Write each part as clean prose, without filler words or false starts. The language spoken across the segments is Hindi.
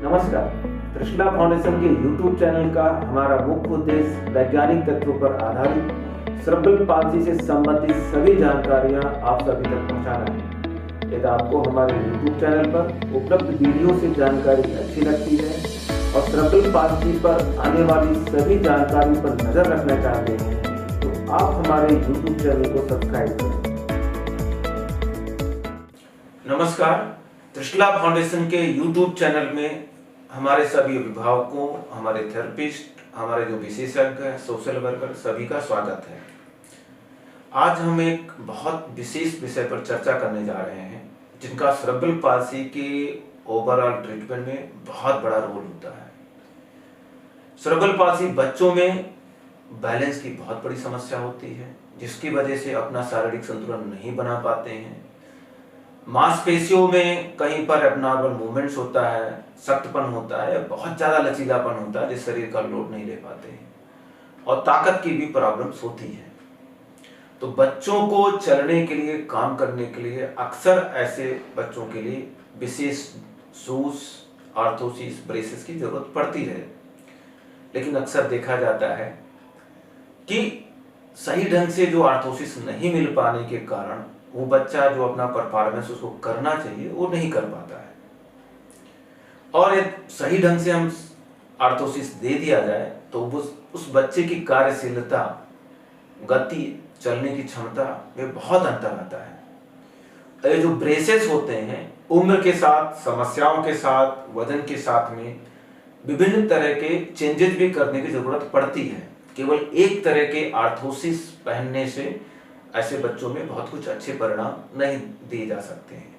नमस्कार। त्रिशला फाउंडेशन के YouTube चैनल का हमारा मुख्य उद्देश्य वैज्ञानिक तथ्यों पर आधारित सेरेब्रल पाल्सी से संबंधित सभी जानकारियां आप सभी तक पहुंचाना है। यदि आपको हमारे YouTube चैनल पर उपलब्ध वीडियो से जानकारी अच्छी लगती है और सेरेब्रल पाल्सी पर आने वाली सभी जानकारी पर नजर रखना चाहते हैं तो आप हमारे YouTube चैनल को सब्सक्राइब करें। नमस्कार। त्रिशला फाउंडेशन के YouTube चैनल में हमारे सभी अभिभावकों, हमारे थेरेपिस्ट, हमारे जो विशेषज्ञ हैं, सोशल वर्कर, सभी का स्वागत है। आज हम एक बहुत विशेष विषय पर चर्चा करने जा रहे हैं जिनका सेरेब्रल पाल्सी के ओवरऑल ट्रीटमेंट में बहुत बड़ा रोल होता है। सेरेब्रल पाल्सी बच्चों में बैलेंस की बहुत बड़ी समस्या होती है जिसकी वजह से अपना शारीरिक संतुलन नहीं बना पाते हैं। मांसपेशियों में कहीं पर एबनॉर्मल मूवमेंट्स होता है, सख्तपन होता है, बहुत ज़्यादा लचीलापन होता है जिस शरीर का लोड नहीं ले पाते हैं और ताकत की भी प्रॉब्लम्स होती है। तो बच्चों को चलने के लिए, काम करने के लिए अक्सर ऐसे बच्चों के लिए विशेष शूज, आर्थोसिस, ब्रेसेस की जरूरत पड़ती है। लेकिन अक्सर देखा जाता है कि सही ढंग से जो आर्थोसिस नहीं मिल पाने के कारण वो बच्चा जो अपना परफॉर्मेंस उसको करना चाहिए वो नहीं कर पाता है। और एक सही ढंग से हम आर्थोसिस दे दिया जाए तो उस बच्चे की कार्यशीलता, गति, चलने की क्षमता में बहुत अंतर आता है। ये जो ब्रेसेस होते हैं उम्र के साथ, समस्याओं के साथ, वजन के साथ में विभिन्न तरह के चेंजेस भी करने की जरूरत पड़ती है। केवल एक तरह के आर्थोसिस पहनने से ऐसे बच्चों में बहुत कुछ अच्छे परिणाम नहीं दिए जा सकते हैं।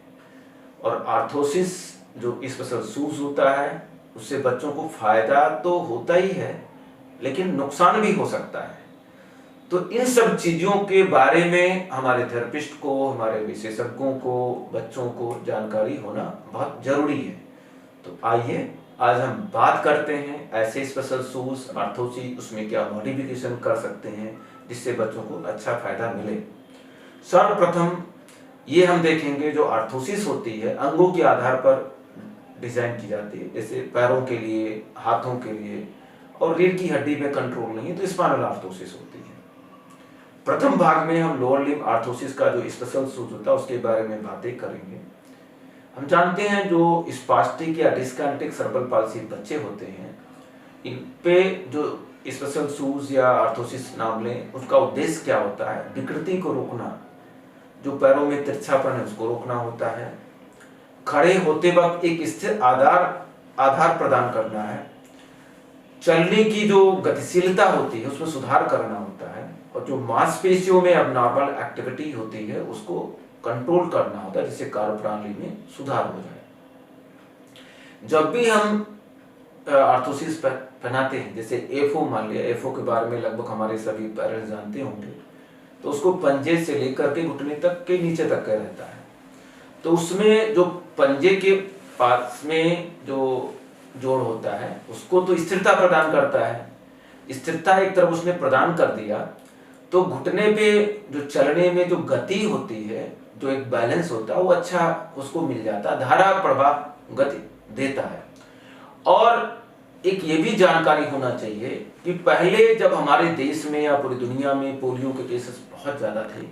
और आर्थोसिस जो स्पेशल शूज होता है उससे बच्चों को फायदा तो होता ही है लेकिन नुकसान भी हो सकता है। तो इन सब चीजों के बारे में हमारे थेरेपिस्ट को, हमारे विशेषज्ञों को, बच्चों को जानकारी होना बहुत जरूरी है। तो आइए आज हम बात करते हैं ऐसे स्पेशल शूज, आर्थोसिस, उसमें क्या मॉडिफिकेशन कर सकते हैं जिससे बच्चों को अच्छा फायदा मिले। सर्वप्रथम ये हम देखेंगे जो आर्थोसिस होती है अंगों के आधार पर डिजाइन की जाती है, जैसे पैरों के लिए, हाथों के लिए, और रीढ़ की हड्डी में कंट्रोल नहीं है तो स्पाइनल आर्थोसिस होती है। प्रथम भाग में हम लोअर लिम्ब आर्थोसिस का जो स्पेशल शूज होता है उसके बारे में बातें करेंगे। हम जानते हैं जो स्पास्टिक या डिस्काइनेटिक सेरेब्रल पाल्सी बच्चे होते हैं इन पे जो स्पेशल शूज या आर्थोसिस नाम लें उसका उद्देश्य क्या होता है? विकृति को रोकना, जो पैरों में तिरछापन है उसको रोकना होता है, खड़े होते वक्त एक स्थिर आधार प्रदान करना है, चलने की जो गतिशीलता होती है उसमें सुधार करना होता है, और जो मांसपेशियों में अबनॉर्मल एक्टिविटी होती है उसको कंट्रोल करना होता है जिससे कार्यप्रणाली में सुधार हो जाए। जब भी हम आर्थोसिस पहनाते हैं, जैसे एफओ मान लिया, एफओ के बारे में लगभग हमारे सभी पेरेंट्स जानते होंगे, तो उसको पंजे से लेकर के घुटने तक के नीचे तक का रहता है। तो उसमें जो पंजे के पास में जो जोड़ होता है उसको तो स्थिरता प्रदान करता है। स्थिरता एक तरफ उसने प्रदान कर दिया तो घुटने पे जो चलने में जो गति होती है, जो एक बैलेंस होता है वो अच्छा उसको मिल जाता है, धारा प्रवाह गति देता है। और एक ये भी जानकारी होना चाहिए कि पहले जब हमारे देश में या पूरी दुनिया में पोलियो के केसेस बहुत ज्यादा थे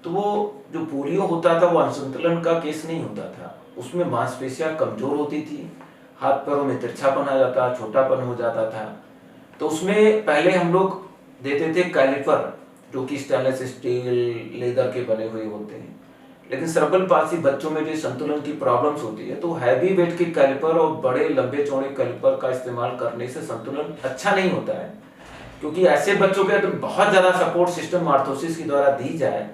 तो वो जो पोलियो होता था वो असंतुलन का केस नहीं होता था, उसमें मांसपेशियां कमजोर होती थी, हाथ पैरों में तिरछापन आ जाता, छोटापन हो जाता था। तो उसमें पहले हम लोग देते थे कैलिपर जो कि स्टेनलेस स्टील, लेदर के बने हुए होते हैं। लेकिन सेरेब्रल पाल्सी बच्चों में जो संतुलन की प्रॉब्लम्स होती है तो हैवी वेट के कैलिपर और बड़े लंबे चौड़े कैलिपर का इस्तेमाल करने से संतुलन अच्छा नहीं होता है, क्योंकि ऐसे बच्चों के बहुत ज्यादा सपोर्ट सिस्टम आर्थोसिस के द्वारा दी जाए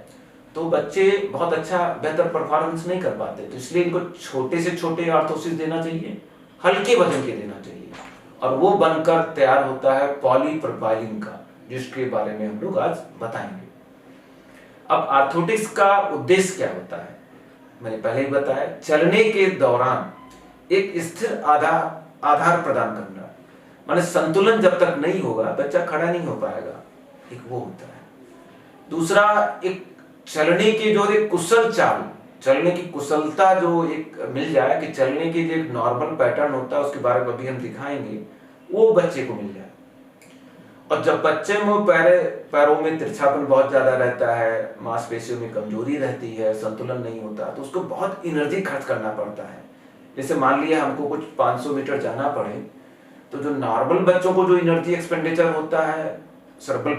तो बच्चे बहुत अच्छा बेहतर परफॉर्मेंस नहीं कर पाते। तो इसलिए इनको छोटे से छोटे आर्थोसिस देना चाहिए, हल्के वजन के देना चाहिए, और वो बनकर तैयार होता है पॉलीप्रोपाइलिन का, जिसके बारे में हम लोग आज बताएंगे। अब आर्थोटिक्स का उद्देश्य क्या होता है? मैंने पहले ही बताया, चलने के दौरान एक स्थिर आधार प्रदान करना, माने संतुलन जब तक नहीं होगा बच्चा खड़ा नहीं हो पाएगा, एक वो होता है। दूसरा, एक चलने की जो एक कुशल चाल, चलने की कुशलता जो एक मिल जाए, कि चलने की जो एक नॉर्मल पैटर्न होता है उसके बारे में अभी हम दिखाएंगे, वो बच्चे को मिल जाए। और जब बच्चे में पैरों में तिरछापन बहुत ज्यादा रहता है, मांसपेशियों में कमजोरी रहती है, संतुलन नहीं होता, तो उसको बहुत एनर्जी खर्च करना पड़ता है। जैसे मान लिया हमको कुछ 500 मीटर जाना पड़े, तो जो नॉर्मल बच्चों को जो एनर्जी एक्सपेंडिचर होता है सेरेब्रल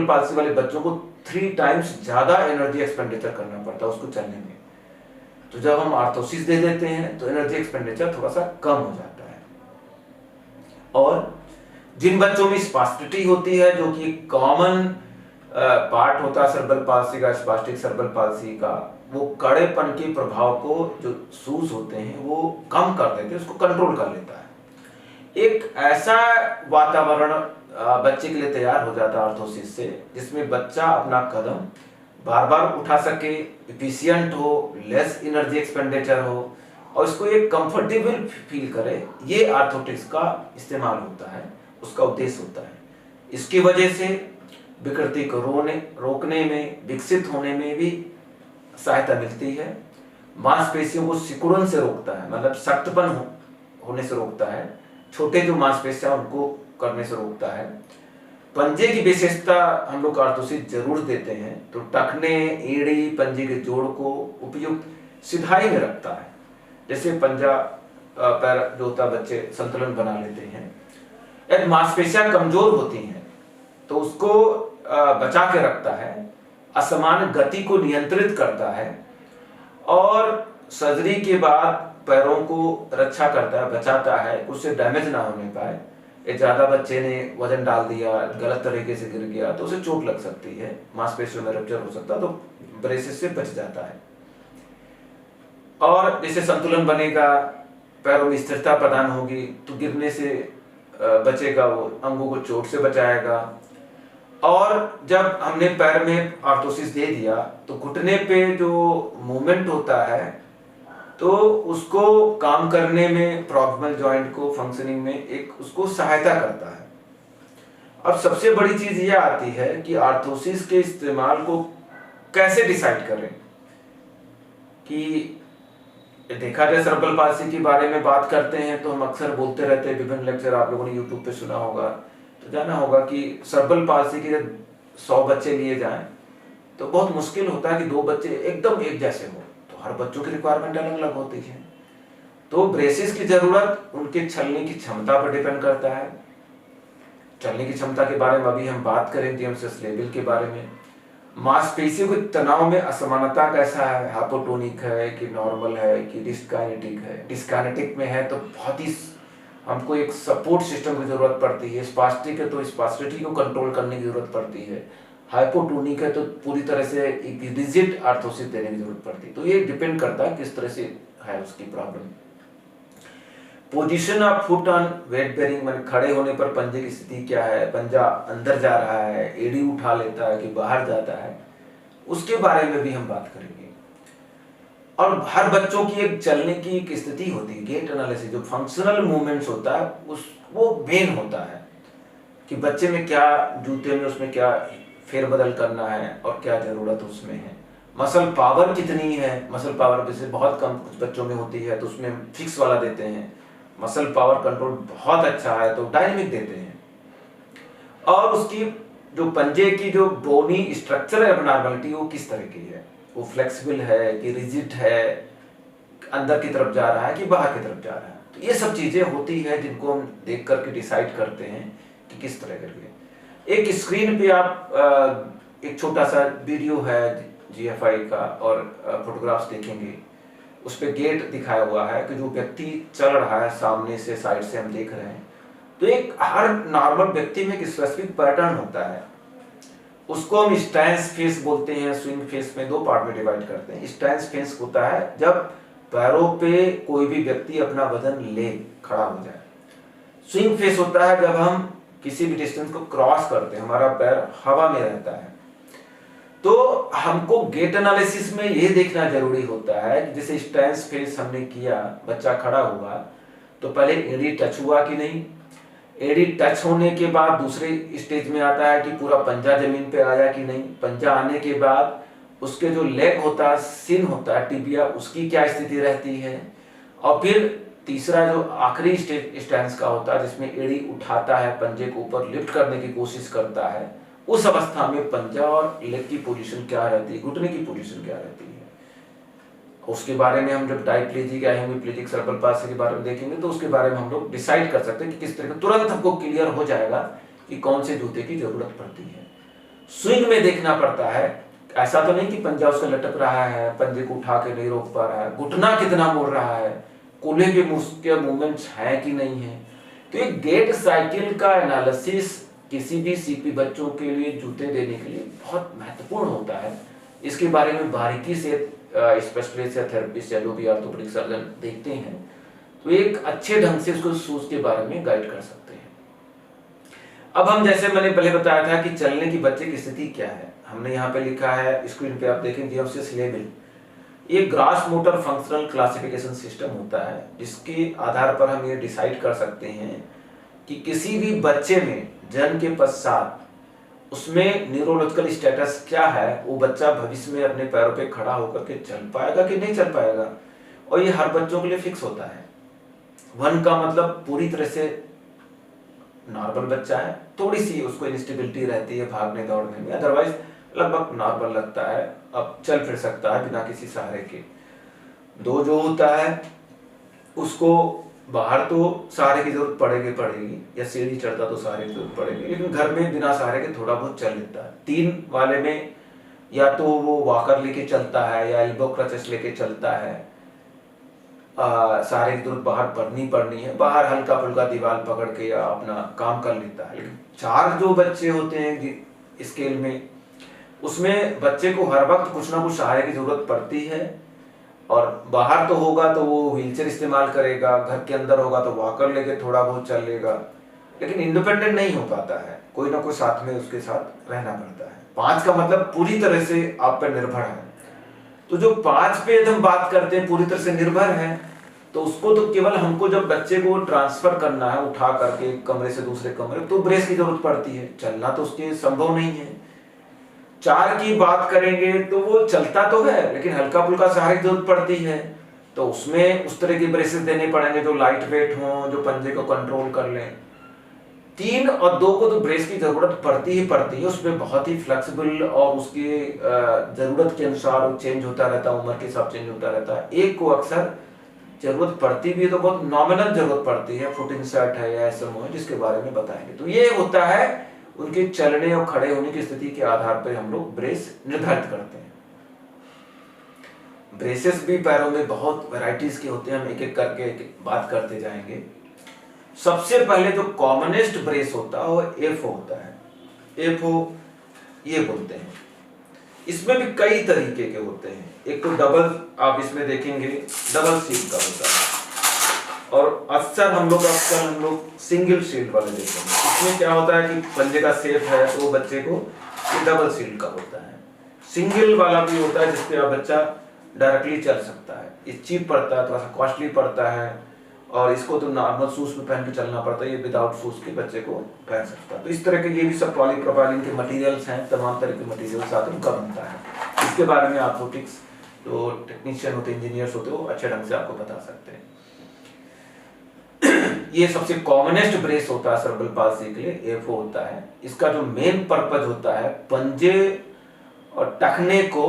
पाल्सी वाले बच्चों को 3 टाइम्स ज्यादा एनर्जी एक्सपेंडिचर करना पड़ता है उसको चलने में। तो जब हम आर्थोसिस दे देते हैं तो एनर्जी एक्सपेंडिचर थोड़ा सा कम हो जाता है। और जिन बच्चों में स्पास्टिटी होती है, जो कि कॉमन पार्ट होता है सेरेब्रल पाल्सी का, स्पास्टिक सेरेब्रल पाल्सी का, वो कड़ेपन के प्रभाव को जो सूज होते हैं वो कम कर देते हैं, उसको कंट्रोल कर लेता है। एक ऐसा वातावरण बच्चे के लिए तैयार हो जाता है आर्थोसिस से, जिसमें बच्चा अपना कदम बार बार उठा सके, एफिशिएंट हो, लेस एनर्जी एक्सपेंडिचर हो, और इसको एक कंफर्टेबल फील करे। ये आर्थोटिक्स का इस्तेमाल होता है, उसका उद्देश्य होता है। इसकी वजह से विकृति को रोकने में, विकसित होने में भी सहायता मिलती है। मांसपेशियों को सिकुड़न से रोकता है, मतलब सख्तपन होने से रोकता है। छोटे जो मांसपेशियां उनको करने से रोकता है। पंजे की विशेषता हम लोग आर्थोसिस जरूर देते हैं, तो टखने, एड़ी, पंजे के जोड़ को उपयुक्त सिधाई में रखता है। जैसे पंजा पैर जो होता है, बच्चे संतुलन बना लेते हैं। यदि मांसपेशियां कमजोर होती हैं तो उसको बचा के रखता है, असमान गति को नियंत्रित करता है, और सर्जरी के बाद पैरों को रक्षा करता है, बचाता है, उससे डैमेज ना होने पाए। एक ज्यादा बच्चे ने वजन डाल दिया, गलत तरीके से गिर गया, तो उसे चोट लग सकती है, मांसपेशियों में रप्चर हो सकता है, तो ब्रेसेस से बच जाता है। और जैसे संतुलन बनेगा, पैरों में स्थिरता प्रदान होगी, तो गिरने से बचेगा, वो अंगों को चोट से बचाएगा। और जब हमने पैर में आर्थोसिस दे दिया तो घुटने पे जो मूवमेंट होता है, तो उसको काम करने में, प्रॉक्सिमल जॉइंट को फंक्शनिंग में एक उसको सहायता करता है। अब सबसे बड़ी चीज ये आती है कि आर्थोसिस के इस्तेमाल को कैसे डिसाइड करें। कि देखा जाए सेरेब्रल पाल्सी के बारे में बात करते हैं तो हम अक्सर बोलते रहते हैं, विभिन्न लेक्चर आप लोगों ने यूट्यूब पे सुना होगा, तो जाना होगा कि सेरेब्रल पाल्सी के 100 बच्चे लिए जाएं तो बहुत मुश्किल होता है कि 2 बच्चे एकदम एक जैसे हो, तो हर बच्चों की रिक्वायरमेंट अलग अलग होती है। तो ब्रेसिस की जरूरत उनके चलने की क्षमता पर डिपेंड करता है। चलने की क्षमता के बारे में अभी हम बात करें, जेम्स लेवल के बारे में। मांसपेशियों के तनाव में असमानता कैसा है, हाइपोटोनिक है कि नॉर्मल है कि डिस्काइनेटिक है। डिस्काइनेटिक में है तो बहुत ही हमको एक सपोर्ट सिस्टम की जरूरत पड़ती है। स्पास्टिक है तो स्पास्टिटी को कंट्रोल करने की जरूरत पड़ती है। हाइपोटोनिक है तो पूरी तरह से एक रिजिड आर्थोसिस देने की जरूरत पड़ती है। तो ये डिपेंड करता है किस तरह से है उसकी problem. Position of foot on weight bearing, मैंने खड़े होने पर पंजे की स्थिति क्या है, पंजा अंदर जा रहा है, एड़ी उठा लेता है कि बाहर जाता है, उसके बारे में भी हम बात करेंगे। और हर बच्चों की एक चलने की एक स्थिति होती है, गेट एनालिसिस जो फंक्शनल मूवमेंट्स होता है वो मेन होता है कि बच्चे में क्या, जूते में उसमें क्या फेरबदल करना है और क्या जरूरत उसमें है। मसल पावर कितनी है, मसल पावर जैसे बहुत कम कुछ बच्चों में होती है तो उसमें फिक्स वाला देते हैं। मसल पावर कंट्रोल बहुत अच्छा है तो डायनेमिक देते हैं। और उसकी जो पंजे की जो बोनी स्ट्रक्चर एबनॉर्मलिटी वो किस तरह की है, वो फ्लेक्सिबल है कि रिजिड है, अंदर की तरफ जा रहा है कि बाहर की तरफ जा रहा है। तो ये सब चीजें होती है जिनको हम देख करके डिसाइड करते हैं कि किस तरह करके। एक स्क्रीन पे आप एक छोटा सा वीडियो है जीएफआई का और फोटोग्राफ्स देखेंगे, उस पे गेट दिखाया हुआ है कि जो व्यक्ति चल रहा है सामने से, साइड से हम देख रहे हैं, तो एक हर नॉर्मल व्यक्ति में एक स्पेसिफिक पैटर्न होता है। उसको हम स्टैंस फेस बोलते हैं। स्विंग फेस में 2 पार्ट में डिवाइड करते हैं। स्टैंस फेस होता है जब पैरों पे कोई भी व्यक्ति अपना वजन ले खड़ा हो जाए। स्विंग फेस होता है जब हम किसी भी डिस्टेंस को क्रॉस करते हैं, हमारा पैर हवा में रहता है। तो हमको गेट एनालिसिस में ये देखना जरूरी होता है कि जैसे स्टैंस फेस हमने किया, बच्चा खड़ा हुआ तो पहले एड़ी टच हुआ कि नहीं, एड़ी टच होने के बाद दूसरे स्टेज में आता है कि पूरा पंजा जमीन पे आया कि नहीं, पंजा आने के बाद उसके जो लेग होता है, सिन होता है, टिबिया, उसकी क्या स्थिति रहती है। और फिर तीसरा जो आखिरी स्टेंस का होता है जिसमें एड़ी उठाता है, पंजे को ऊपर लिफ्ट करने की कोशिश करता है, उस अवस्था में पंजा और लेग की पोजीशन क्या रहती है, घुटने की पोजीशन क्या रहती है। उसके बारे में हम जब डायप्लेजिक या हेमिप्लेजिक सेरेब्रल पाल्सी के बारे में देखेंगे तो उसके बारे में हम लोग डिसाइड कर सकते हैं कि किस तरह का, तुरंत हमको क्लियर हो जाएगा कि कौन से जूते की जरूरत पड़ती है। स्विंग में देखना पड़ता है, ऐसा तो नहीं कि पंजा उसका लटक रहा है, पंजे को उठा के नहीं रोक पा रहा है, घुटना कितना मुड़ रहा है, कूल्हे के मूवमेंट्स है कि नहीं है। तो एक गेट साइकिल का एनालिसिस किसी भी सीपी बच्चों के लिए जूते देने के लिए बहुत महत्वपूर्ण होता है। इसके बारे में बारीकी से स्पेशलिस्ट या थेरेपिस्ट या जो भी ऑर्थोपेडिक सर्जन देखते हैं तो एक अच्छे ढंग से उसको शूज के बारे में गाइड कर सकते हैं। अब हम, जैसे मैंने पहले बताया था कि चलने की बच्चे की स्थिति क्या है, हमने यहाँ पे लिखा है, स्क्रीन पे आप देखें, जीएफसीएस लेवल। ये gross motor functional classification system होता है जिसके आधार पर हम ये डिसाइड कर सकते हैं कि किसी भी बच्चे में जन्म के पश्चात उसमें न्यूरोलॉजिकल स्टेटस क्या है, वो बच्चा भविष्य में अपने पैरों पे खड़ा होकर के चल पाएगा कि नहीं चल पाएगा। और ये हर बच्चों के लिए फिक्स होता है। 1 का मतलब पूरी तरह से नॉर्मल बच्चा है, थोड़ी सी उसको इंस्टेबिलिटी रहती है भागने दौड़ने में, अदरवाइज लगभग नॉर्मल लगता है, अब चल फिर सकता है बिना किसी सहारे के। 2 जो होता है उसको बाहर तो सहारे की जरूरत पड़ेगी, या सीढ़ी चढ़ता तो सहारे की जरूरत पड़ेगी, लेकिन घर में बिना सहारे के थोड़ा बहुत चल लेता है। 3 वाले में या तो वो वॉकर लेके चलता है या एल्बो क्रचेस लेके चलता है, सहारे की जरूरत बाहर पड़नी है, बाहर हल्का फुल्का दीवार पकड़ के या अपना काम कर लेता है। लेकिन 4 जो बच्चे होते हैं स्केल में, उसमें बच्चे को हर वक्त कुछ ना कुछ सहारे की जरूरत पड़ती है। और बाहर तो होगा तो वो व्हीलचेयर इस्तेमाल करेगा, घर के अंदर होगा तो वॉकर लेके थोड़ा बहुत चल लेगा, लेकिन इंडिपेंडेंट नहीं हो पाता है, कोई ना कोई साथ में उसके साथ रहना पड़ता है। 5 का मतलब पूरी तरह से आप पर निर्भर है। तो जो 5 पे हम बात करते हैं पूरी तरह से निर्भर है, तो उसको तो केवल हमको जब बच्चे को ट्रांसफर करना है उठा करके एक कमरे से दूसरे कमरे, तो ब्रेस की जरूरत पड़ती है, चलना तो उसके संभव नहीं है। 4 की बात करेंगे तो वो चलता तो है लेकिन हल्का फुल्का सहारे की जरूरत पड़ती है, तो उसमें उस तरह के ब्रेसेस देने पड़ेंगे जो लाइट वेट हो, जो पंजे को कंट्रोल कर लें। 3 और 2 को तो ब्रेस की जरूरत पड़ती ही पड़ती है, उसमें बहुत ही फ्लेक्सिबल और उसकी जरूरत के अनुसार चेंज होता रहता है, उम्र के हिसाब चेंज होता रहता है। 1 को अक्सर जरूरत पड़ती भी है तो बहुत नॉमिनल जरूरत पड़ती है, फुट इंसर्ट है या एसएमओ है, जिसके बारे में बताएंगे। तो ये होता है उनके चलने और खड़े होने की स्थिति के आधार पर हम लोग ब्रेस निर्धारित करते हैं। ब्रेसेस भी पैरों में बहुत वैरायटीज के होते हैं, हम एक एक करके बात करते जाएंगे। सबसे पहले जो कॉमनेस्ट ब्रेस होता है वो एफओ होता है। एफओ ये बोलते हैं, इसमें भी कई तरीके के होते हैं। एक तो डबल, आप इसमें देखेंगे डबल सील का होता है, और अक्सर हम लोग सिंगल सील वाले देखते हैं। इसमें क्या होता है कि पंजे का शेप है तो बच्चे को ये डबल सील का होता है। सिंगल वाला भी होता है जिसपे आप बच्चा डायरेक्टली चल सकता है, ये चीप पड़ता है, थोड़ा सा कॉस्टली पड़ता है, और इसको तो नॉर्मल शूज में पहन के चलना पड़ता है, ये विदाउट शूज के बच्चे को पहन सकता है। तो इस तरह के ये भी सब पॉलीप्रोपाइलिन के मटेरियल्स हैं, तमाम तरह के मटेरियल्स आते हैं, उनका बनता है। इसके बारे में ऑर्थोटिक्स जो टेक्नीशियन होते हैं, इंजीनियर्स होते हैं, वो अच्छे ढंग से आपको बता सकते हैं। ये सबसे कॉमनेस्ट ब्रेस होता है सेरेब्रल पाल्सी के लिए, एफओ होता है। इसका जो मेन पर्पज होता है पंजे और टखने को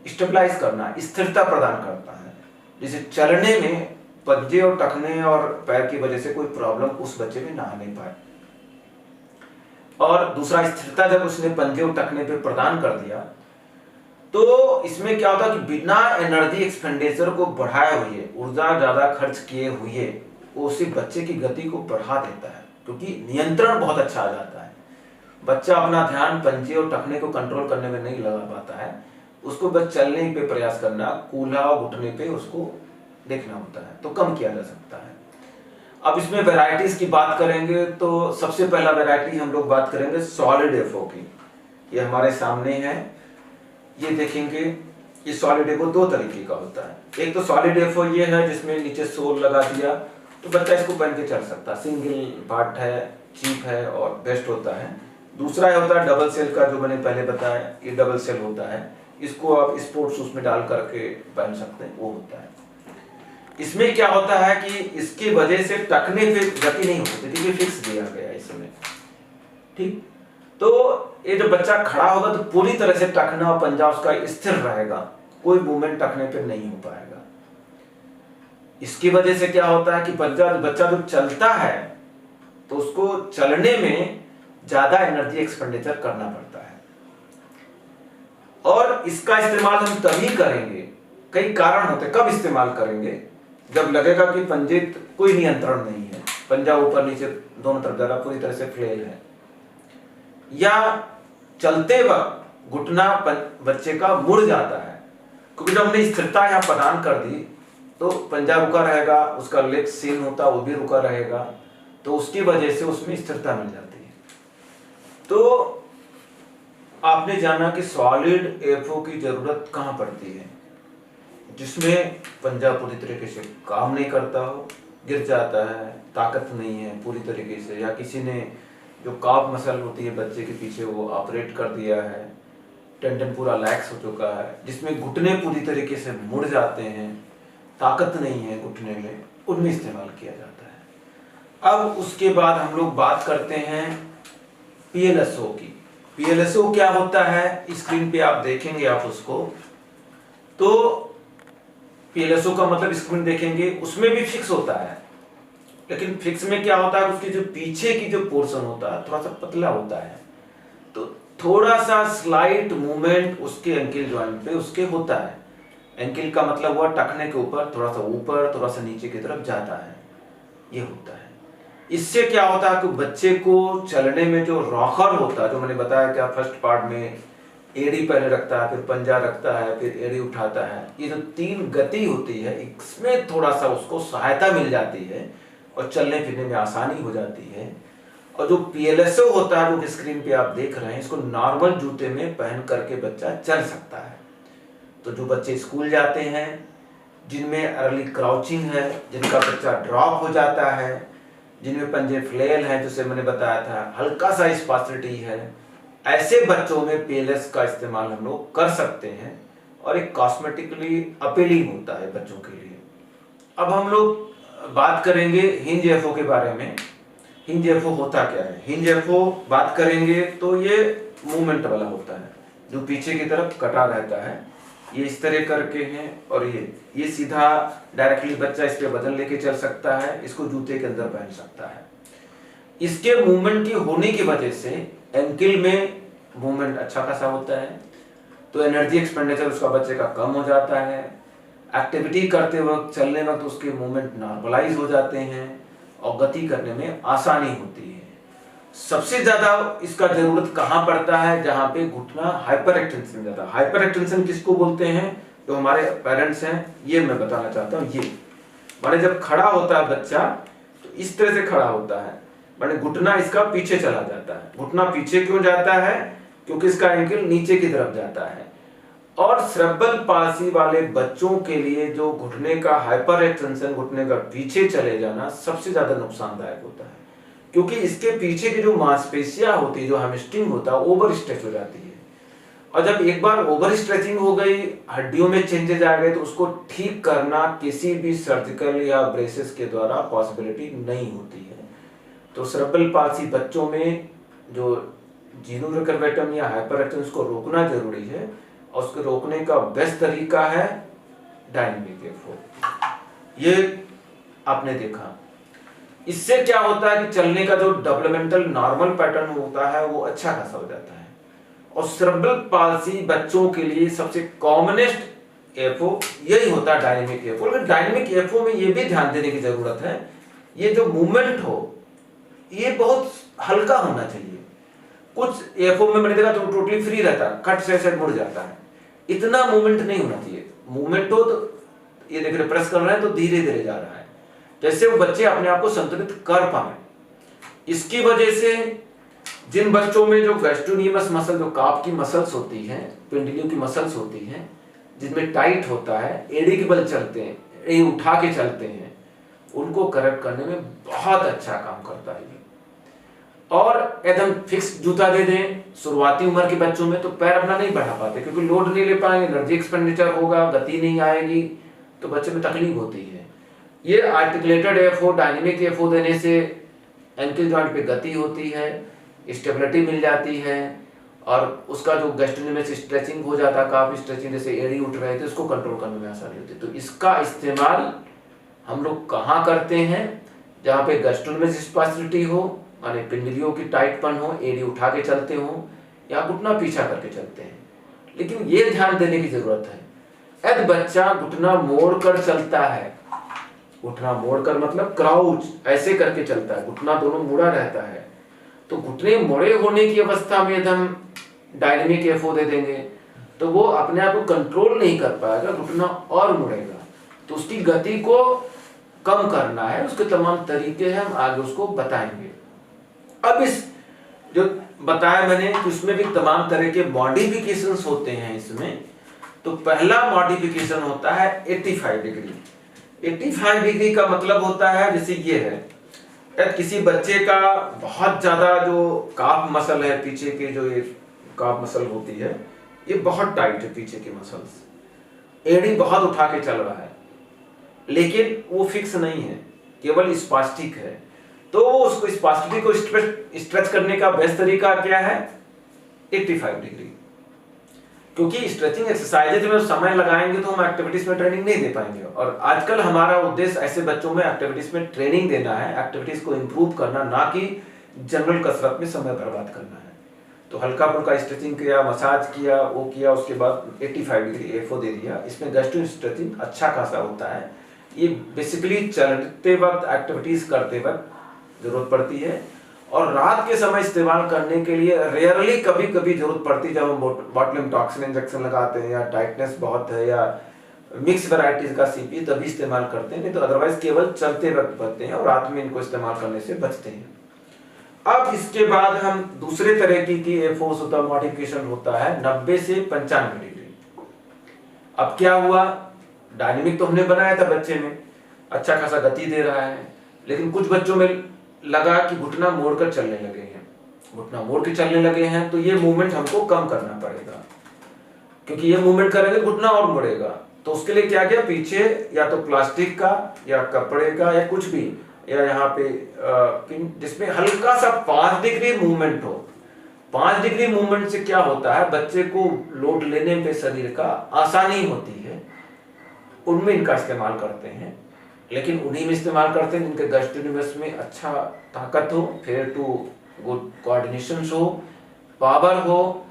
स्टेबलाइज करना, स्थिरता प्रदान करता है, जैसे चलने में पंजे और टखने और पैर की वजह से कोई प्रॉब्लम उस बच्चे में ना आने पाए। और दूसरा, स्थिरता जब उसने पंजे और टखने पे प्रदान कर दिया तो इसमें क्या होता है कि बिना एनर्जी एक्सपेंडिचर को बढ़ाए हुए, ऊर्जा ज्यादा खर्च किए हुए, वो उसी बच्चे की गति को बढ़ा देता है, क्योंकि नियंत्रण बहुत अच्छा आ जाता है। बच्चा अपना ध्यान पंजे और टखने को कंट्रोल करने में नहीं लगा पाता है, उसको बस चलने पे प्रयास करना, कूल्हा और घुटने पे उसको देखना होता है, तो कम किया जा सकता है। अब इसमें वैरायटीज की बात करेंगे तो सबसे पहला वैरायटी हम लोग बात करेंगे सॉलिड एफओ की। ये हमारे सामने है, ये देखेंगे, ये सॉलिड एफओ 2 तरीके का होता है। एक तो सॉलिड एफओ ये है जिसमें नीचे सोल लगा दिया तो बच्चा इसको पहन के चल सकता है, सिंगल पार्ट है, चीप है और बेस्ट होता है। दूसरा होता है डबल सेल का, जो मैंने पहले बताया, ये डबल सेल होता है, इसको आप स्पोर्ट्स शूज में डाल करके पहन सकते हैं, वो होता है। इसमें क्या होता है कि इसकी वजह से टकने पे गति नहीं होती, क्योंकि फिक्स दिया गया है इसमें, ठीक। तो ये जो बच्चा खड़ा होगा तो पूरी तरह से टखना और पंजा उसका स्थिर रहेगा, कोई मूवमेंट टखने पे नहीं हो पाएगा। इसकी वजह से क्या होता है कि बच्चा जब चलता है तो उसको चलने में ज्यादा एनर्जी एक्सपेंडिचर करना पड़ता है, और इसका इस्तेमाल हम तभी करेंगे, कई कारण होते हैं कब इस्तेमाल करेंगे, जब लगेगा कि पंजे कोई नियंत्रण नहीं है, पंजा ऊपर नीचे दोनों तरफ ज्यादा पूरी तरह से फ्लेल है, या चलते वक्त घुटना बच्चे का मुड़ जाता है, क्योंकि जब हमने स्थिरता यहाँ प्रदान कर दी तो पंजा रुका रहेगा, उसका लेग सीन होता वो भी रुका रहेगा, तो उसकी वजह से उसमें स्थिरता मिल जाती है। तो आपने जाना कि सॉलिड एफओ की जरूरत कहां पड़ती है, जिसमें पंजा पूरी तरीके से काम नहीं करता हो, गिर जाता है, ताकत नहीं है पूरी तरीके से, या किसी ने जो काफ मसल होती है बच्चे के पीछे वो ऑपरेट कर दिया है, टेंडन पूरा लैक्स हो चुका है, जिसमें घुटने पूरी तरीके से मुड़ जाते हैं, ताकत नहीं है घुटने में, उनमें इस्तेमाल किया जाता है। अब उसके बाद हम लोग बात करते हैं पीएलएसओ की। पीएलएसओ क्या होता है, स्क्रीन पे आप देखेंगे आप उसको, तो पीएलएसओ का मतलब स्क्रीन देखेंगे उसमें भी फिक्स होता है, लेकिन फिक्स में क्या होता है उसकी जो पीछे की जो पोर्शन होता है थोड़ा सा पतला होता है, तो थोड़ा सा स्लाइट मूवमेंट उसके एंकल जॉइंट पे उसके होता है। एंकल का मतलब हुआ टखने के ऊपर थोड़ा सा ऊपर थोड़ा सा नीचे की तरफ जाता है, ये होता है। इससे क्या होता है कि बच्चे को चलने में जो रॉकर होता है, जो मैंने बताया क्या फर्स्ट पार्ट में एड़ी पहले रखता है, फिर पंजा रखता है, फिर एड़ी उठाता है, ये जो 3 गति होती है इसमें थोड़ा सा उसको सहायता मिल जाती है और चलने फिरने में आसानी हो जाती है। और जो पीएलएसओ होता है जो स्क्रीन पे आप देख रहे हैं, इसको नॉर्मल जूते में पहन करके बच्चा चल सकता है। तो जो बच्चे स्कूल जाते हैं जिनमें अर्ली क्राउचिंग है, जिनका बच्चा ड्रॉप हो जाता है, जिनमें पंजे फ्लेल है, जैसे मैंने बताया था हल्का सा स्पासिटी है, ऐसे बच्चों में पीएलएस का इस्तेमाल हम लोग कर सकते हैं और एक कॉस्मेटिकली अपीलिंग होता है बच्चों के लिए। अब हम लोग बात करेंगे हिंज एफओ के बारे में। हिंज एफओ होता क्या है, हिंज एफओ बात करेंगे तो ये मूवमेंट वाला होता है, जो पीछे की तरफ कटा रहता है, ये इस तरह करके हैं, और ये सीधा डायरेक्टली बच्चा इस पे बदल लेके चल सकता है, इसको जूते के अंदर पहन सकता है। इसके मूवमेंट की होने की वजह से एंकल में मूवमेंट अच्छा खासा होता है, तो एनर्जी एक्सपेंडिचर उसका बच्चे का कम हो जाता है, एक्टिविटी करते वक्त चलने वक्त उसके मूवमेंट नॉर्मलाइज हो जाते हैं और गति करने में आसानी होती है। सबसे ज्यादा इसका जरूरत कहां पड़ता है, जहां पे घुटना हाइपर एक्सटेंशन जाता है। हाइपर एक्सटेंशन किसको बोलते हैं, जो हमारे पेरेंट्स हैं, ये मैं बताना चाहता हूँ। ये माने जब खड़ा होता है बच्चा तो इस तरह से खड़ा होता है, माने घुटना इसका पीछे चला जाता है। घुटना पीछे क्यों जाता है, क्योंकि इसका एंकल नीचे की तरफ जाता है। और सेरेब्रल पाल्सी वाले बच्चों के लिए जो घुटने का हाइपर एक्सटेंशन, घुटने का पीछे चले जाना सबसे ज्यादा नुकसानदायक होता है, क्योंकि इसके पीछे की जो मांसपेशियां होती है, जो हैमस्ट्रिंग होता है, ओवर स्ट्रेच हो जाती है। और जब एक बार ओवर स्ट्रेचिंग हो गई, हड्डियों में चेंजेस आ गए, तो उसको ठीक करना किसी भी सर्जिकल या ब्रेसेस के द्वारा पॉसिबिलिटी नहीं होती है। तो सेरेब्रल पाल्सी बच्चों में जो जीनू रिकर्वेटम या हाइपर एक्सटेंशन को रोकना जरूरी है, और उसको रोकने का बेस्ट तरीका है डायनेमिक एफओ। ये आपने देखा, इससे क्या होता है कि चलने का जो डेवलपमेंटल नॉर्मल पैटर्न होता है वो अच्छा खासा हो जाता है। और सेरेब्रल पाल्सी बच्चों के लिए सबसे कॉमनेस्ट एफओ यही होता है, डायनेमिक एफओ। लेकिन डायनेमिक एफओ में ये भी ध्यान देने की जरूरत है, ये जो मूवमेंट हो ये बहुत हल्का होना चाहिए। कुछ एफओ में मैंने देखा तो टोटली फ्री रहता है, कट से मुड़ जाता है, इतना मूवमेंट नहीं होना चाहिए। मूवमेंट हो तो ये देख रहे प्रेस कर रहे हैं तो धीरे धीरे जा रहा है, जैसे वो बच्चे अपने आप को संतुलित कर पाए। इसकी वजह से जिन बच्चों में जो गैस्ट्रोनिमस मसल, जो काफ की मसल्स होती हैं, पेंडिलियो की मसल्स होती हैं, जिनमें टाइट होता है, एड़ी के बल चलते हैं, एड़ी उठा के चलते हैं, उनको करेक्ट करने में बहुत अच्छा काम करता है। और एकदम फिक्स जूता दे दें शुरुआती उम्र के बच्चों में, तो पैर अपना नहीं बढ़ा पाते, क्योंकि लोड नहीं ले पाएंगे, एनर्जी एक्सपेंडिचर होगा, गति नहीं आएगी, तो बच्चे में तकलीफ होती है। ये आर्टिकुलेटेड एफओ, डायनेमिक एफओ देने से एंकल जॉइंट पे गति होती है, स्टेबिलिटी मिल जाती है, और उसका जो गैस्ट्रोनोमिक स्ट्रेचिंग हो जाता है, काफी स्ट्रेचिंग, जैसे एड़ी उठ रहे थे, उसको कंट्रोल करने में आसानी होती है। तो इसका इस्तेमाल हम लोग कहाँ करते हैं? जहाँ पे गैस्ट्रोनोमिक स्पास्टिसिटी हो, माने पिंडलियों की टाइटपन हो, एड़ी उठा के चलते हो या घुटना पीछा करके चलते हैं। लेकिन ये ध्यान देने की जरूरत है, यदि बच्चा घुटना मोड़ कर चलता है, घुटना मोड़ कर मतलब क्राउच ऐसे करके चलता है, घुटना दोनों मुड़ा रहता है, तो घुटने मुड़े होने की अवस्था में यदि हम डायनेमिक एफओ दे देंगे तो वो अपने आप को कंट्रोल नहीं कर पाएगा, घुटना और मुड़ेगा। तो उसकी गति को कम करना है, उसके तमाम तरीके हैं, हम आगे उसको बताएंगे। अब इस जो बताया मैंने कि उसमें भी तमाम तरह के मॉडिफिकेशंस होते हैं इसमें। तो पहला मॉडिफिकेशन होता है 85 डिग्री। 85 डिग्री का मतलब होता है, जैसे ये है, यदि किसी बच्चे का बहुत ज्यादा जो काफ मसल है, पीछे के जो ये काफ मसल होती है, ये बहुत टाइट है, पीछे के मसल्स, एड़ी बहुत उठा के चल रहा है, लेकिन वो फिक्स नहीं है, केवल स्पास्टिक है, तो उसको स्पास्टिसिटी को स्ट्रेच करने का बेस्ट तरीका क्या है? 85 डिग्री। क्योंकि स्ट्रेचिंग एक्सरसाइजेज में समय लगाएंगे तो हम एक्टिविटीज में ट्रेनिंग नहीं दे पाएंगे, और आजकल हमारा उद्देश्य ऐसे बच्चों में एक्टिविटीज में ट्रेनिंग देना है, एक्टिविटीज को इंप्रूव करना, ना कि जनरल कसरत में समय बर्बाद करना है। तो हल्का फुल्का स्ट्रेचिंग किया, मसाज किया, वो किया, उसके बाद 85 डिग्री एफओ दे दिया। इसमें गैस्ट्रो स्ट्रेचिंग अच्छा खासा होता है। ये बेसिकली चलते वक्त, एक्टिविटीज करते वक्त जरूरत पड़ती है, और रात के समय इस्तेमाल करने के लिए रेयरली कभी कभी जरूरत पड़ती है, जब हम बोtulinum टॉक्सिन इंजेक्शन लगाते हैं या टाइटनेस बहुत है या मिक्स वैरायटीज का सीपी, तभी इस्तेमाल करते हैं, नहीं तो अदरवाइज केवल चलते वक्त बचते हैं, और रात में इनको इस्तेमाल करने से बचते हैं। अब इसके बाद हम दूसरे तरह की एफओस होता मॉडिफिकेशन होता है 90 से 95 डिग्री। अब क्या हुआ? डायनेमिक तो हमने बनाया था बच्चे में, अच्छा खासा गति दे रहा है, लेकिन कुछ बच्चों में लगा कि घुटना मोड़कर चलने लगे हैं, घुटना मोड़ के चलने लगे हैं, तो ये मूवमेंट हमको कम करना पड़ेगा, क्योंकि ये मूवमेंट करेंगे घुटना और मुड़ेगा। तो उसके लिए क्या किया? पीछे या तो प्लास्टिक का या कपड़े का या कुछ भी, या यहाँ पे जिसमें हल्का सा 5 डिग्री मूवमेंट हो। 5 डिग्री मूवमेंट से क्या होता है? बच्चे को लोड लेने पे शरीर का आसानी होती है, उनमें इनका इस्तेमाल करते हैं। लेकिन उन्हीं में इस्तेमाल करते हैं जिनके गैस्ट्रोनोमिक में अच्छा ताकत हो, फेयर टू गुड कोऑर्डिनेशन हो, पावर हो,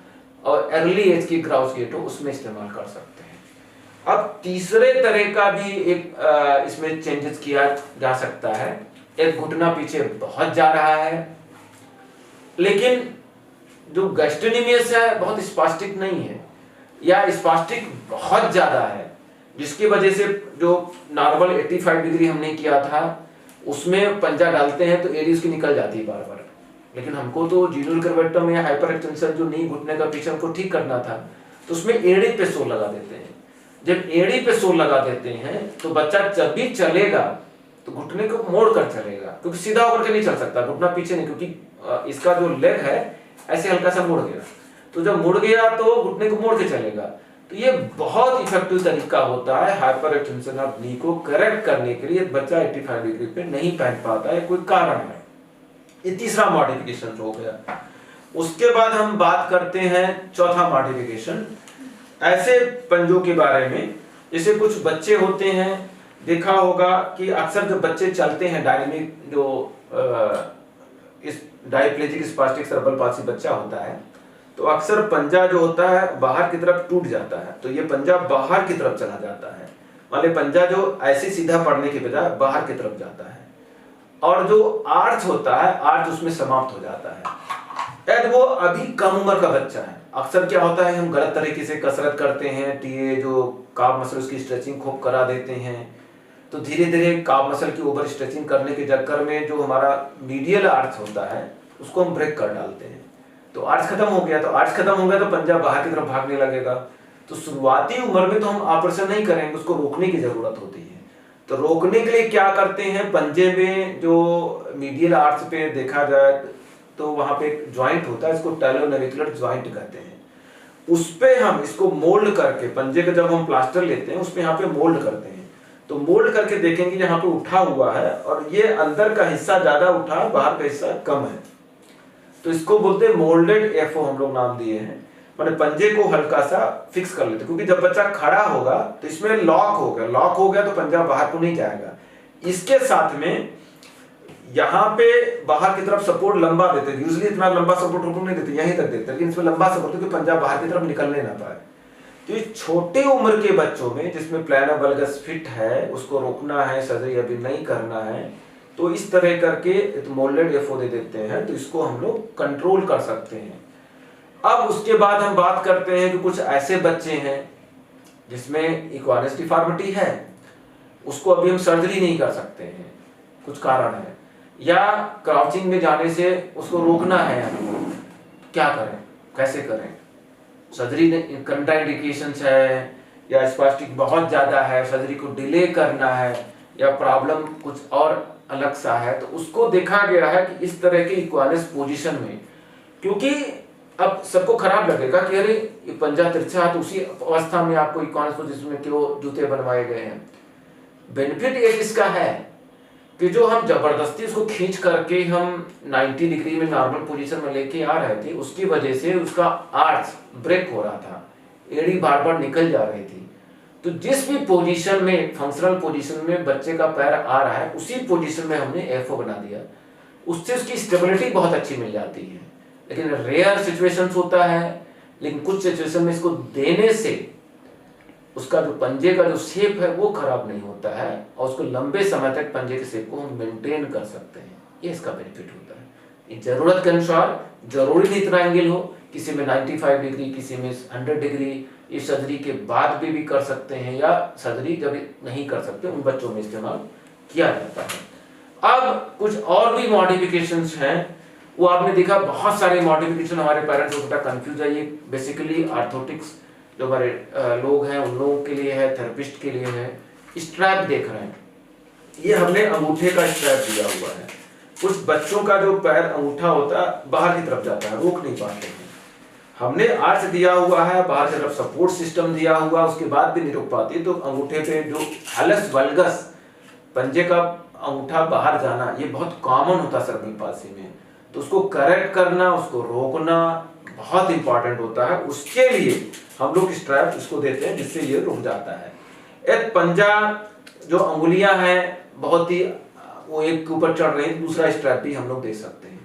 और अर्ली एज की ग्राउस गेट हो, उसमें इस्तेमाल कर सकते हैं। अब तीसरे तरह का भी एक इसमें चेंजेस किया जा सकता है। एक घुटना पीछे बहुत जा रहा है, लेकिन जो गैस्ट्रोनोमिक है बहुत स्पास्टिक नहीं है, या स्पास्टिक बहुत ज्यादा है, जिसकी वजह से जो नॉर्मल 85 डिग्री हमने किया था उसमें पंजा डालते हैं तो एड़ी उसकी निकल जाती है बार बार। लेकिन हमको तो जीनोल कर्वेक्टम या हाइपर एक्सटेंशन जो नी घुटने का पीछे को ठीक करना था, तो उसमें एड़ी पे सोल लगा देते हैं। जब एड़ी पे सोल लगा देते हैं तो बच्चा जब भी चलेगा तो घुटने को मोड़ कर चलेगा, क्योंकि सीधा होकर के नहीं चल सकता, घुटना पीछे नहीं, क्योंकि इसका जो लेग है ऐसे हल्का सा मुड़ गया, तो जब मुड़ गया तो घुटने को मोड़ के चलेगा। तो ये बहुत इफेक्टिव तरीका होता है हाइपर एक्सटेंशन ऑफ नी को करेक्ट करने के लिए। बच्चा 85 डिग्री पे नहीं पहन पाता है, कोई कारण है। ये तीसरा मॉडिफिकेशन हो गया। उसके बाद हम बात करते हैं चौथा मॉडिफिकेशन, ऐसे पंजों के बारे में। जैसे कुछ बच्चे होते हैं, देखा होगा कि अक्सर जब बच्चे चलते हैं, डायनेमिक जो इस डायप्लेजिक स्पास्टिक सेरेब्रल पाल्सी बच्चा होता है, तो अक्सर पंजा जो होता है बाहर की तरफ टूट जाता है, तो ये पंजा बाहर की तरफ चला जाता है। मान ली पंजा जो ऐसे सीधा पड़ने के बजाय बाहर की तरफ जाता है, और जो आर्च होता है, आर्च उसमें समाप्त हो जाता है। यदि वो अभी कम उम्र का बच्चा है, अक्सर क्या होता है हम गलत तरीके से कसरत करते हैं, टीए जो काफ मसल उसकी स्ट्रेचिंग खूब करा देते हैं, तो धीरे धीरे काफ मसल की ओवर स्ट्रेचिंग करने के चक्कर में जो हमारा मीडियल आर्च होता है उसको हम ब्रेक कर डालते हैं। तो आर्च खत्म हो गया, तो पंजा बाहर की तरफ भागने लगेगा। तो शुरुआती उम्र में तो हम ऑपरेशन नहीं करेंगे, उसको रोकने की जरूरत होती है। तो रोकने के लिए क्या करते हैं, पंजे में जो मीडियल आर्च पे देखा जाए तो वहां पे एक ज्वाइंट होता है, इसको टैलोनेविकुलर ज्वाइंट कहते हैं। उस पे हम इसको मोल्ड करके, पंजे का जब हम प्लास्टर लेते हैं उसमें यहाँ पे मोल्ड करते हैं, तो मोल्ड करके देखेंगे यहाँ पे उठा हुआ है और ये अंदर का हिस्सा ज्यादा उठा, बाहर का हिस्सा कम है, तो इसको बोलते हैं मोल्डेड एफओ, हम लोग नाम दिए हैं। मैंने पंजे को हल्का सा फिक्स कर लेते, क्योंकि जब बच्चा खड़ा होगा तो इसमें लॉक हो गया तो पंजा बाहर को नहीं जाएगा। इसके साथ में यहाँ पे बाहर की तरफ सपोर्ट लंबा देते हैं, यूजुअली इतना लंबा सपोर्ट नहीं देते, यहीं तक देते हैं, लेकिन इसमें लंबा सपोर्ट कि पंजा बाहर की तरफ निकलने ना पाए। तो ये छोटे उम्र के बच्चों में जिसमें प्लानर वल्गस फिट है, उसको रोकना है, सर्जरी अभी नहीं करना है, तो इस तरह करके मोल्डेड एफओ दे देते हैं, तो इसको हम लोग कंट्रोल कर सकते हैं। अब उसके बाद हम बात करते हैं कि कुछ ऐसे बच्चे हैं जिसमें इक्वानस डिफॉर्मिटी है, उसको अभी हम सर्जरी नहीं कर सकते हैं, कुछ कारण है, या क्राउचिंग में जाने से उसको रोकना है, क्या करें, कैसे करें? सर्जरी कंट्राइंडिकेशंस है, या स्पास्टिक बहुत ज्यादा है, सर्जरी को डिले करना है, या प्रॉब्लम कुछ और अलग सा है, तो उसको देखा गया है कि इस तरह के इक्वानस पोजीशन में, क्योंकि अब सबको खराब लगेगा कि अरे ये पंजा तिरछा है, तो उसी अवस्था में आपको इक्वानस पोजीशन में क्यों जूते बनवाए गए हैं। बेनिफिट ये इसका है कि जो हम जबरदस्ती उसको खींच करके हम 90 डिग्री में नॉर्मल पोजीशन में लेके आ रहे थे, उसकी वजह से उसका आर्च ब्रेक हो रहा था, एड़ी बार बार निकल जा रही थी। तो जिस भी पोजीशन में, फंक्शनल पोजीशन में बच्चे का पैर आ रहा है, उसी पोजीशन में हमने एफओ बना दिया, उससे उसकी स्टेबिलिटी बहुत अच्छी मिल जाती है। लेकिन रेयर सिचुएशंस होता है, लेकिन कुछ सिचुएशन में इसको देने से उसका जो पंजे का जो शेप है वो खराब नहीं होता है, और उसको लंबे समय तक पंजे के शेप को हम मेंटेन कर सकते हैं। ये इसका बेनिफिट होता है। ये जरूरत के अनुसार, जरूरी नहीं इतना एंगल हो, किसी में 95 डिग्री, किसी में 100 डिग्री, ये सर्जरी के बाद भी कर सकते हैं, या सर्जरी जब नहीं कर सकते उन बच्चों में इस्तेमाल किया जाता है। अब कुछ और भी मॉडिफिकेशंस हैं, वो आपने देखा बहुत सारे मॉडिफिकेशन, हमारे पेरेंट्स को थोड़ा कंफ्यूज है। ये बेसिकली आर्थोटिक्स जो हमारे लोग हैं उन लोगों के लिए है, थेरेपिस्ट के लिए है। स्ट्रैप देख रहे हैं, ये हमने अंगूठे का स्ट्रैप दिया हुआ है। कुछ बच्चों का जो पैर अंगूठा होता है बाहर की तरफ जाता है, रोक नहीं पाते हैं, हमने आर्च दिया हुआ है, बाहर की तरफ सपोर्ट सिस्टम दिया हुआ, उसके बाद भी नहीं रोक पाती, तो अंगूठे पे जो हैलस वल्गस, पंजे का अंगूठा बाहर जाना, ये बहुत कॉमन होता है सर्विकल पाल्सी में, तो उसको करेक्ट करना, उसको रोकना बहुत इंपॉर्टेंट होता है। उसके लिए हम लोग स्ट्रैप इसको देते हैं जिससे ये रुक जाता है। एक पंजा जो अंगुलियां हैं बहुत ही, वो एक के ऊपर चढ़ रही है, दूसरा स्ट्रैप भी हम लोग दे सकते हैं।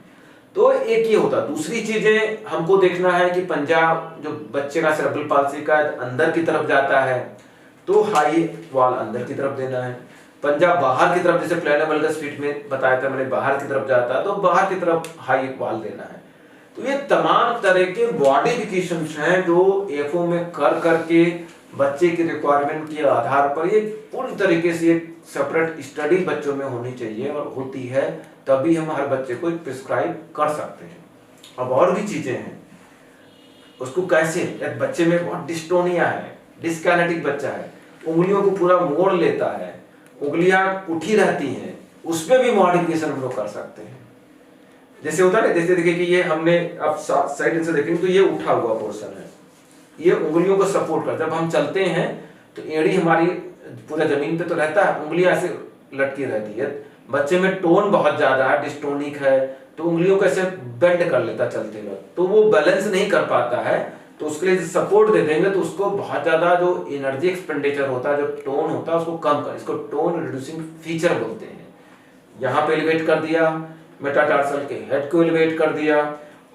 तो एक ये होता है। दूसरी चीजें हमको देखना है कि पंजा जो बच्चे का सेरेब्रल पाल्सी का अंदर की तरफ जाता है तो हाई वाल अंदर की तरफ देना है। पंजा बाहर की तरफ, जैसे प्लानर वल्गस फिट में बताया था मैंने, बाहर की तरफ जाता है तो बाहर की तरफ हाई वाल देना है। तो ये तमाम तरह के मॉडिफिकेशंस हैं जो एफओ में कर करके बच्चे की रिक्वायरमेंट के आधार पर ये पूरी तरीके से एक सेपरेट स्टडी बच्चों में होनी चाहिए, और होती है तभी हम हर बच्चे को प्रिस्क्राइब कर सकते हैं। अब और भी चीजें हैं, उसको कैसे, एक बच्चे में बहुत डिस्टोनिया है, डिस्काइनेटिक बच्चा है, उंगलियों को पूरा मोड़ लेता है, उंगलियां उठी रहती हैं, उसमें भी मॉडिफिकेशन हम लोग कर सकते हैं। जैसे होता है, जैसे देखिए कि ये हमने आप साइड से देखेंगे तो ये उठा हुआ पोर्शन है, ये उंगलियों को सपोर्ट करता है। जब हम चलते हैं तो एड़ी हमारी पूरा जमीन पे तो रहता है, उंगलियां ऐसे लटकी रहती है। बच्चे में टोन बहुत ज्यादा है, डिस्टोनिक है, तो उंगलियों को ऐसे बेंड कर लेता चलते वक्त, तो वो बैलेंस नहीं कर पाता है, तो उसके लिए सपोर्ट दे देंगे तो उसको बहुत ज्यादा जो एनर्जी एक्सपेंडिचर होता है, जो टोन होता है उसको कम कर, इसको टोन रिड्यूसिंग फीचर बोलते हैं। यहाँ पे एलिवेट कर दिया, मेटाटार्सल के हेड को एलिवेट कर दिया,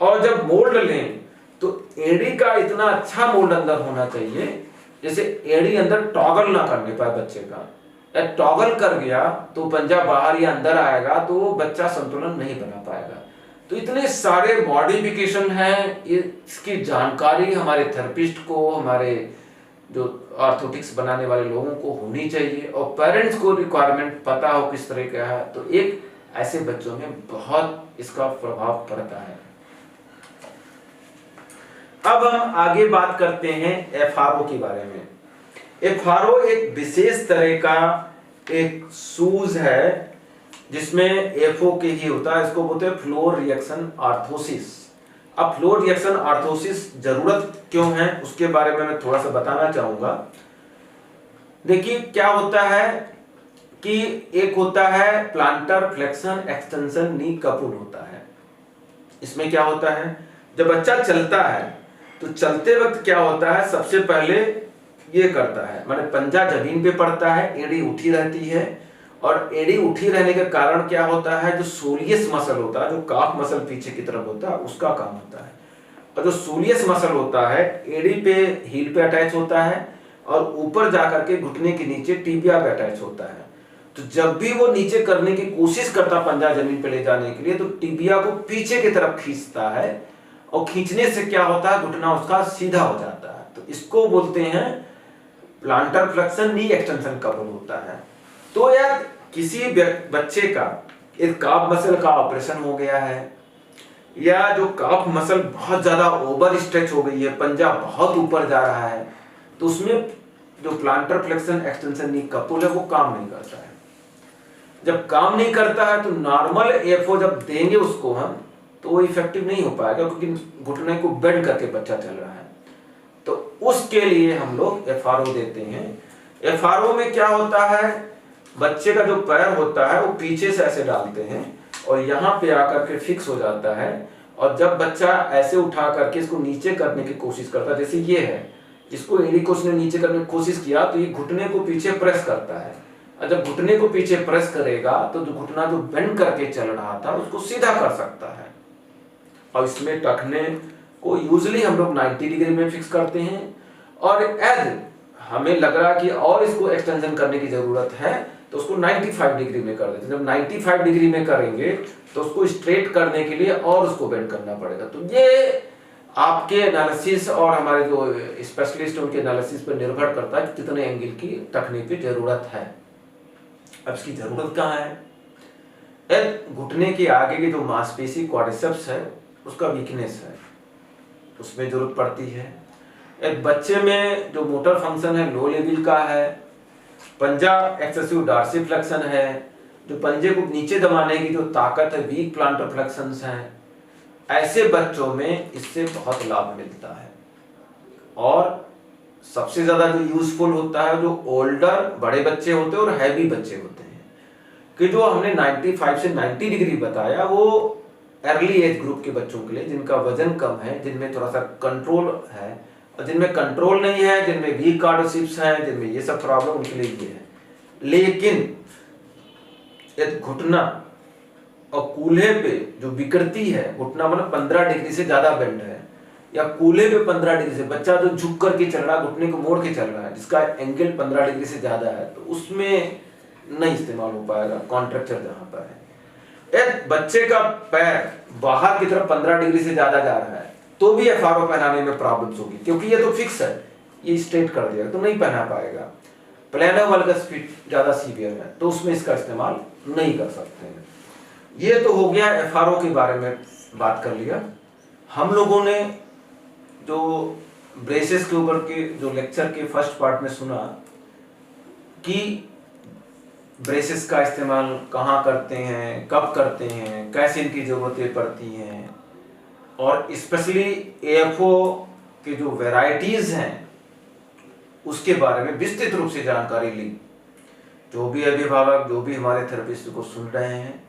और जब मोल्ड लें तो एड़ी का इतना अच्छा मोल्ड अंदर होना चाहिए जैसे एड़ी अंदर टॉगल ना करने पाए बच्चे का, या टॉगल कर गया तो पंजा बाहर या अंदर आएगा तो वो बच्चा संतुलन नहीं बना पाएगा। तो इतने सारे मॉडिफिकेशन हैं, इसकी जानकारी हमारे थेरेपिस्ट को, हमारे जो ऑर्थोटिक्स बनाने वाले लोगों को होनी चाहिए, और पेरेंट्स को रिक्वायरमेंट पता हो किस तरह का है, तो एक ऐसे बच्चों में बहुत इसका प्रभाव पड़ता है। अब हम आगे बात करते हैं एफआरओ के बारे में। एफआरओ एक विशेष तरह का एक शूज है जिसमें एफओ के ही होता है, इसको बोलते हैं फ्लो रिएक्शन ऑर्थोसिस। अब फ्लो रिएक्शन ऑर्थोसिस जरूरत क्यों है उसके बारे में मैं थोड़ा सा बताना चाहूंगा। देखिए क्या होता है कि एक होता है प्लांटर फ्लेक्शन एक्सटेंशन नी कपुल होता है। इसमें क्या होता है, जब बच्चा चलता है तो चलते वक्त क्या होता है, सबसे पहले ये करता है, माने पंजा जमीन पे पड़ता है, एड़ी उठी रहती है, और एड़ी उठी रहने के कारण क्या होता है, जो सोलियस मसल होता है, जो काफ मसल पीछे की तरफ होता है, उसका काम होता है। और जो सोलियस मसल होता है एड़ी पे, हील पे अटैच होता है, और ऊपर जाकर के घुटने के नीचे टिबिया पे अटैच होता है। तो जब भी वो नीचे करने की कोशिश करता पंजा जमीन पे ले जाने के लिए, तो टिबिया को पीछे की तरफ खींचता है, और खींचने से क्या होता है, घुटना उसका सीधा हो जाता है। तो इसको बोलते हैं प्लांटर फ्लेक्शन नी एक्सटेंशन कपल होता है। तो यार किसी बच्चे का एक काफ मसल का ऑपरेशन हो गया है, या जो काफ मसल बहुत ज्यादा ओवर स्ट्रेच हो गई है, पंजा बहुत ऊपर जा रहा है, तो उसमें जो प्लांटर फ्लेक्शन एक्सटेंशन नी कपल है वो काम नहीं करता है। जब काम नहीं करता है तो नॉर्मल एफओ जब देंगे उसको हम, तो वो इफेक्टिव नहीं हो पाएगा, क्योंकि घुटने को बेंड करके बच्चा चल रहा है। तो उसके लिए हम लोग एफआरओ देते हैं। एफआरओ में क्या होता है, बच्चे का जो पैर होता है वो पीछे से ऐसे डालते हैं, और यहाँ पे आकर के फिक्स हो जाता है, और जब बच्चा ऐसे उठा करके इसको नीचे करने की कोशिश करता है, जैसे ये है, इसको एड़ी को उसने नीचे करने की कोशिश किया, तो ये घुटने को पीछे प्रेस करता है, और जब घुटने को पीछे प्रेस करेगा तो जो घुटना जो बेंड करके चल रहा था उसको सीधा कर सकता है। और इसमें टखने को यूजली हम लोग 90 डिग्री में फिक्स करते हैं, और यदि हमें लग रहा कि और इसको एक्सटेंशन करने की जरूरत है तो उसको 95 डिग्री में कर देते हैं। जब 95 डिग्री में करेंगे तो उसको स्ट्रेट करने के लिए और उसको बेंड करना पड़ेगा। तो ये आपके एनालिसिस और हमारे जो स्पेशलिस्ट उनके एनालिसिस पर निर्भर करता है कि कितने एंगल की टखने की जरूरत है। अब इसकी जरूरत कहाँ है, घुटने के आगे की जो मांसपेशी क्वाड्रिसेप्स है उसका वीकनेस है, उसमें जरूरत पड़ती है। एक बच्चे में जो मोटर फंक्शन है लो लेवल का है, पंजा एक्सेसिव डॉर्सिफ्लेक्शन है, जो पंजे को नीचे दबाने की जो ताकत है वीक प्लांटर फ्लेक्शंस हैं, ऐसे बच्चों में इससे बहुत लाभ मिलता है। और सबसे ज्यादा जो यूजफुल होता है जो ओल्डर बड़े बच्चे होते हैं और हैवी बच्चे होते हैं, कि जो हमने 95 से 90 डिग्री बताया वो अर्ली एज ग्रुप के बच्चों के लिए, जिनका वजन कम है, जिनमें थोड़ा सा कंट्रोल है, और जिनमें कंट्रोल नहीं है, जिनमें वीक कार्डियोसिप्स हैं, जिनमें ये सब प्रॉब्लम, उनके लिए ये है। लेकिन यदि घुटना और कूल्हे पे जो विकृति है, घुटना मतलब 15 डिग्री से ज्यादा बेंड है, या कूल्हे पे 15 डिग्री से, बच्चा जो झुक करके चल रहा है, घुटने को मोड़ के चल रहा है, जिसका एंगल 15 डिग्री से ज्यादा है, तो उसमें नहीं इस्तेमाल हो पाएगा कॉन्ट्रैक्चर जहां पर है। एक बच्चे का पैर बाहर की तरफ 15 डिग्री से ज्यादा जा रहा है तो भी एफआरओ पहनाने में प्रॉब्लम्स होगी, क्योंकि ये तो फिक्स है, ये स्ट्रेट कर दिया तो नहीं पहना पाएगा। प्लेनो वल्गस फिट ज्यादा सीवियर है तो उसमें इसका इस्तेमाल नहीं कर सकते हैं। ये तो हो गया एफआरओ के बारे में बात कर लिया। हम लोगों ने जो ब्रेसेस के ऊपर के जो लेक्चर के फर्स्ट पार्ट में सुना कि ब्रेसेस का इस्तेमाल कहाँ करते हैं, कब करते हैं, कैसे इनकी जरूरतें पड़ती हैं, और स्पेशली एएफओ के जो वैरायटीज हैं उसके बारे में विस्तृत रूप से जानकारी ली। जो भी अभिभावक, जो भी हमारे थेरेपिस्ट को सुन रहे हैं,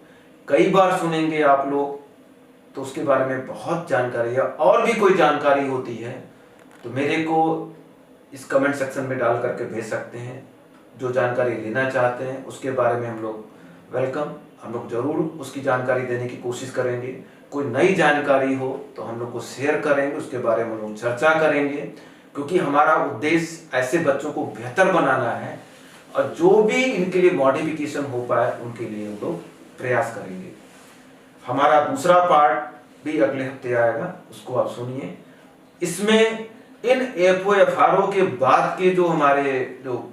कई बार सुनेंगे आप लोग, तो उसके बारे में बहुत जानकारी है। और भी कोई जानकारी होती है तो मेरे को इस कमेंट सेक्शन में डाल करके भेज सकते हैं। जो जानकारी लेना चाहते हैं उसके बारे में हम लोग वेलकम, हम लोग जरूर उसकी जानकारी देने की कोशिश करेंगे। कोई नई जानकारी हो तो हम लोग को शेयर करेंगे, उसके बारे में हम लोग चर्चा करेंगे, क्योंकि हमारा उद्देश्य ऐसे बच्चों को बेहतर बनाना है, और जो भी इनके लिए मॉडिफिकेशन हो पाए उनके लिए हम लोग प्रयास करेंगे। हमारा दूसरा पार्ट भी अगले हफ्ते आएगा, उसको आप सुनिए। इसमें इन एफओ एफआरओ के बाद के जो हमारे जो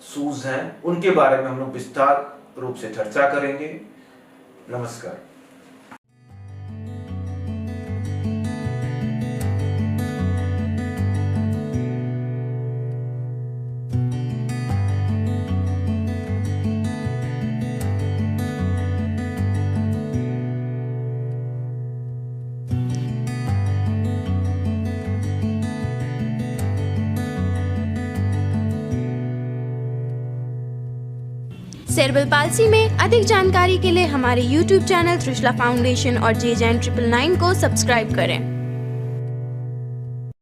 शूज हैं उनके बारे में हम लोग विस्तार रूप से चर्चा करेंगे। नमस्कार। सेरेब्रल पाल्सी में अधिक जानकारी के लिए हमारे YouTube चैनल त्रिशला फाउंडेशन और JJN 999 को सब्सक्राइब करें।